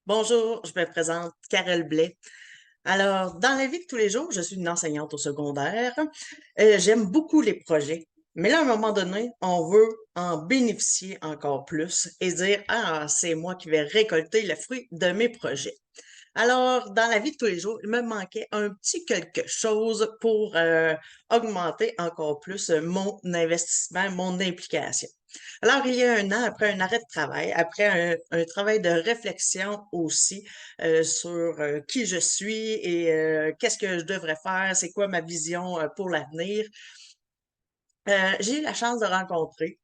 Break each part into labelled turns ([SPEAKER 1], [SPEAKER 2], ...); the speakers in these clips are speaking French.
[SPEAKER 1] Bonjour, je me présente Carole Blais. Alors, dans la vie de tous les jours, je suis une enseignante au secondaire. J'aime beaucoup les projets, mais là, à un moment donné, on veut en bénéficier encore plus et dire, ah, c'est moi qui vais récolter le fruit de mes projets. Alors, dans la vie de tous les jours, il me manquait un petit quelque chose pour augmenter encore plus mon investissement, mon implication. Alors, il y a un an, après un arrêt de travail, après un travail de réflexion aussi sur qui je suis et qu'est-ce que je devrais faire, c'est quoi ma vision pour l'avenir, j'ai eu la chance de rencontrer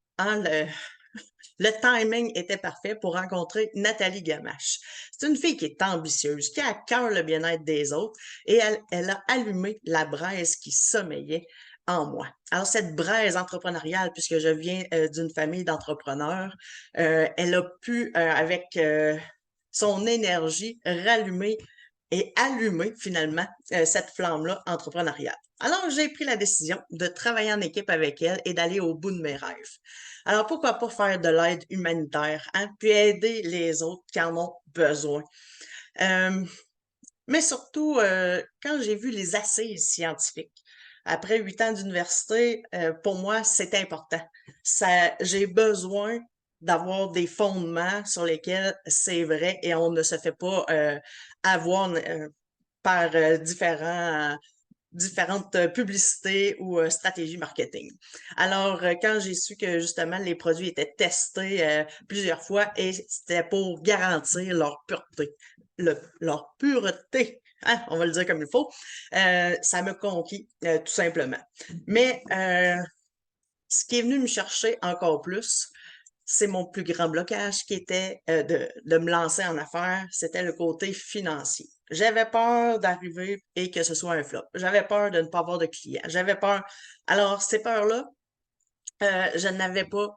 [SPEAKER 1] le timing était parfait pour rencontrer Nathalie Gamache. C'est une fille qui est ambitieuse, qui a à cœur le bien-être des autres et elle a allumé la braise qui sommeillait en moi. Alors, cette braise entrepreneuriale, puisque je viens d'une famille d'entrepreneurs, elle a pu, avec son énergie, rallumer et allumer finalement cette flamme-là entrepreneuriale. Alors, j'ai pris la décision de travailler en équipe avec elle et d'aller au bout de mes rêves. Alors, pourquoi pas faire de l'aide humanitaire, hein, puis aider les autres qui en ont besoin. Euh, mais surtout, quand j'ai vu les assises scientifiques, après 8 ans d'université, pour moi, c'est important. J'ai besoin d'avoir des fondements sur lesquels c'est vrai et on ne se fait pas avoir par différentes publicités ou stratégies marketing. Alors, quand j'ai su que justement les produits étaient testés plusieurs fois et c'était pour garantir leur pureté, leur pureté, hein, on va le dire comme il faut, ça m'a conquis tout simplement. Mais ce qui est venu me chercher encore plus, c'est mon plus grand blocage qui était de me lancer en affaires, c'était le côté financier. J'avais peur d'arriver et que ce soit un flop. J'avais peur de ne pas avoir de clients. J'avais peur. Alors, ces peurs-là, je n'avais pas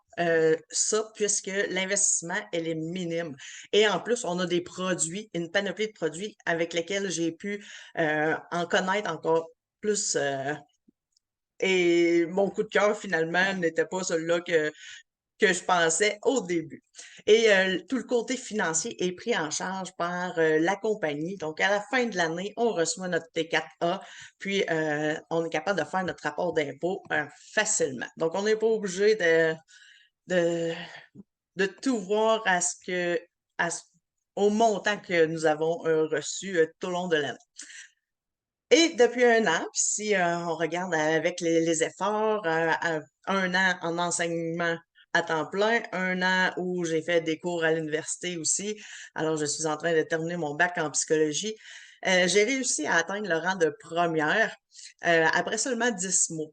[SPEAKER 1] ça puisque l'investissement, elle est minime. Et en plus, on a des produits, une panoplie de produits avec lesquels j'ai pu en connaître encore plus. Et mon coup de cœur, finalement, n'était pas celui-là que je pensais au début. Et tout le côté financier est pris en charge par la compagnie. Donc, à la fin de l'année, on reçoit notre T4A, puis on est capable de faire notre rapport d'impôt facilement. Donc, on n'est pas obligé de, de tout voir à ce- au montant que nous avons reçu tout au long de l'année. Et depuis un an, puis si on regarde avec les efforts, un an en enseignement à temps plein, un an où j'ai fait des cours à l'université aussi, alors je suis en train de terminer mon bac en psychologie, j'ai réussi à atteindre le rang de première après seulement 10 mois.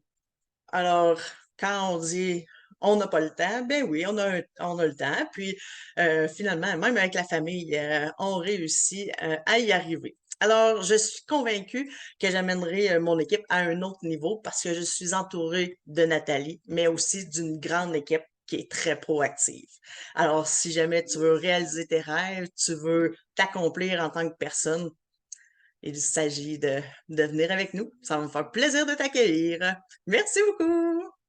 [SPEAKER 1] Alors, quand on dit on n'a pas le temps, ben oui, on a le temps. Puis finalement, même avec la famille, on réussit à y arriver. Alors, je suis convaincue que j'amènerai mon équipe à un autre niveau parce que je suis entourée de Nathalie, mais aussi d'une grande équipe qui est très proactive. Alors, si jamais tu veux réaliser tes rêves, tu veux t'accomplir en tant que personne, il s'agit de venir avec nous. Ça va me faire plaisir de t'accueillir. Merci beaucoup!